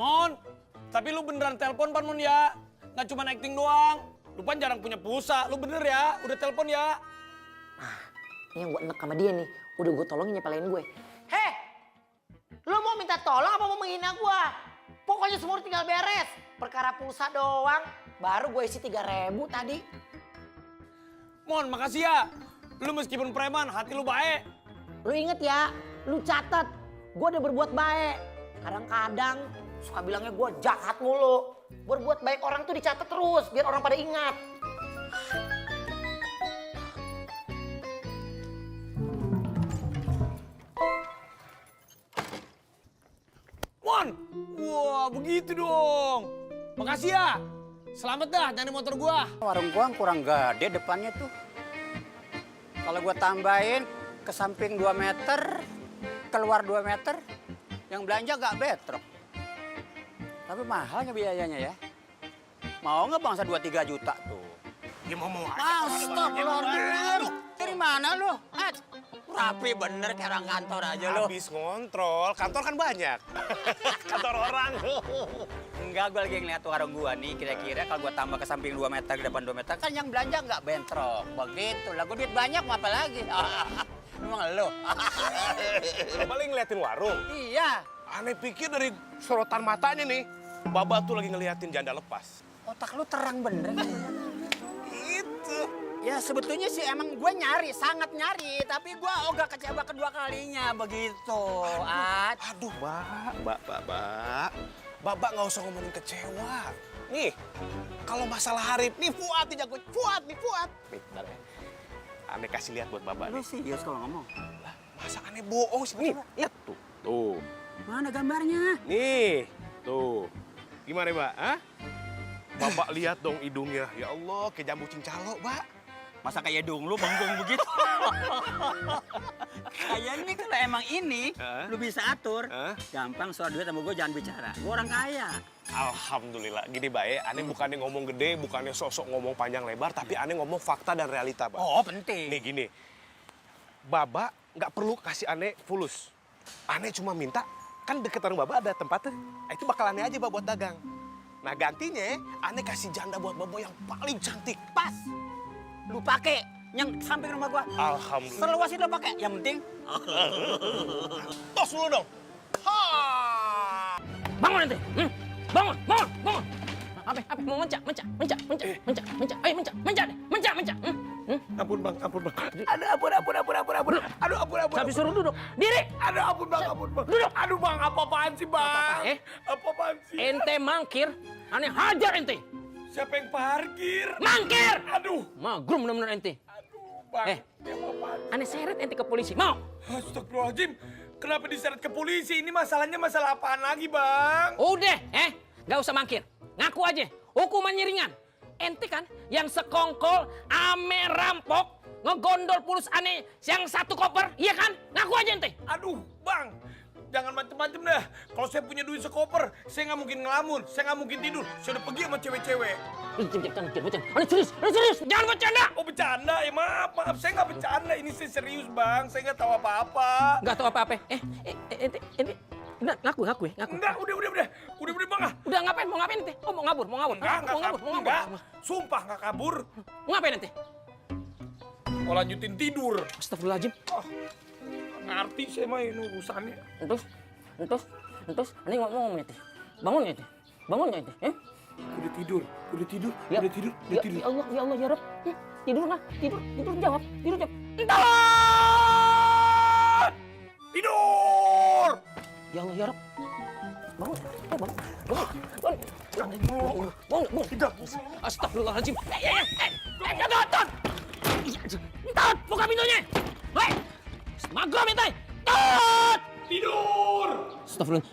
Mon, tapi lu beneran telepon Pan Mon ya? Nggak cuma acting doang. Lu Pan jarang punya pulsa, lu bener ya? Udah telepon ya? Ini yang gue enek sama dia nih, udah gue tolongin nyepelin gue. Heh, lu mau minta tolong apa mau menghina gue? Pokoknya semua tinggal beres. Perkara pulsa doang, baru gue isi 3.000 tadi. Mon, makasih ya. Lu meskipun preman, hati lu baik. Lu inget ya, lu catat, gue udah berbuat baik. Kadang-kadang suka bilangnya gue jahat mulu. Berbuat baik orang tuh dicatat terus, biar orang pada ingat. Mon, wah begitu dong. Makasih ya. Selamat dah nyari motor gua. Warung gua kurang gede depannya tuh. Kalau gua tambahin ke samping 2 meter, keluar 2 meter, yang belanja gak betrok. Tapi mahalnya biayanya ya. Mau nggak bangsa 2-3 juta tuh? Ya mau Astagfirullahaladzim. Dari mana lu? Rapi bener kayak orang kantor aja lu. Habis ngontrol, kantor kan banyak. Kantor orang. Enggak, gue lagi ngeliat warung gua nih, kira-kira kalau gua tambah ke samping 2 meter, ke depan 2 meter, kan yang belanja nggak bentrok. Begitu lah, gua duit banyak mau apa lagi? Emang lu? Paling ngeliatin warung. Iya. Aneh pikir dari sorotan matanya nih, Baba tuh lagi ngeliatin janda lepas. Otak lu terang bener. Itu. Ya sebetulnya sih emang gue nyari, sangat nyari. Tapi gue ogah kecewa kedua kalinya, begitu. Aduh, Baba nggak usah ngomongin kecewa. Nih, kalau masalah Harip, nih Fuad nih jago. Fuad. Nih, bentar ya. Aneh kasih lihat buat Baba Lu nih. serius kalau ngomong? Lah, masa aneh bohong sih? Nih, lihat tuh. Tuh. Mana gambarnya? Nih, tuh. Gimana, Mbak? Hah? Bapak lihat dong hidungnya. Ya Allah, kayak jambu cincalo, Mbak. Masa kayak dong lu bengkung begitu? Kayaknya kalau emang ini, lu bisa atur. Gampang soal duit sama gue jangan bicara. Gue orang kaya. Alhamdulillah. Gini, Mbak, ya. Aneh bukannya ngomong gede, bukannya sosok ngomong panjang lebar, tapi aneh ngomong fakta dan realita, Mbak. Oh, penting. Nih, gini. Baba nggak perlu kasih aneh fulus. Aneh cuma minta, kan deket warung Baba ada tempatnya. Itu bakal aneh aja, Mbak, buat dagang. Nah, gantinya, aneh kasih janda buat Baba yang paling cantik. Pas. Lu pakai yang samping rumah gua. Alhamdulillah. Seluas itu pakai. Yang penting Tos dulu dong. Ha! Bangun nanti, bangun. Apa? Mau mencak. Ayo mencak. Ampun, Bang. Aduh, ampun. Tapi suruh duduk. Diri. Aduh, ampun, Bang. Duduk. Aduh, Bang. Apa-apaan sih, Bang? Apa-apaan sih? Ente mangkir, aneh hajar ente. Siapa yang parkir? Mangkir. Aduh. Magrum bener-bener ente. Bang. Apa-apaan? Aneh seret ente ke polisi. Mau? Astagfirullahaladzim. Kenapa diseret ke polisi? Ini masalahnya masalah apaan lagi, Bang? Udah, nggak usah mangkir. Ngaku aja, hukumannya ringan. Ente kan yang sekongkol ame rampok ngegondol pulus aneh yang 1 koper, iya kan? Ngaku aja ente. Aduh, Bang. Jangan macem-macem dah. Kalau saya punya duit sekoper, saya nggak mungkin ngelamun. Saya nggak mungkin tidur. Saya udah pergi sama cewek-cewek. Jangan, aneh serius. Jangan bercanda. Oh, bercanda? Ya maaf. Saya nggak bercanda. Ini saya serius, Bang. Saya nggak tahu apa-apa. Nggak tahu apa-apa. Ente. Ngaku. Enggak, udah, Bang. Udah ngapain? Mau ngapain ente? Oh, mau ngabur. Enggak. Sumpah nggak kabur. Mau ngapain ente? Mau lanjutin tidur. Astagfirullahaladzim. Ngerti saya mah ini urusannya. Entus, ini ngomong ente. Bangun ente. Udah tidur. Ya Allah, ya Rabb. Tidur jawab. Entot! Tidur! Ya Allah, ya Rabb. Bangun. Astagfirullahaladzim. Entot! Entot, buka pintunya. Hei! Magrom ente. Entot! Tidur! Astagfirullah.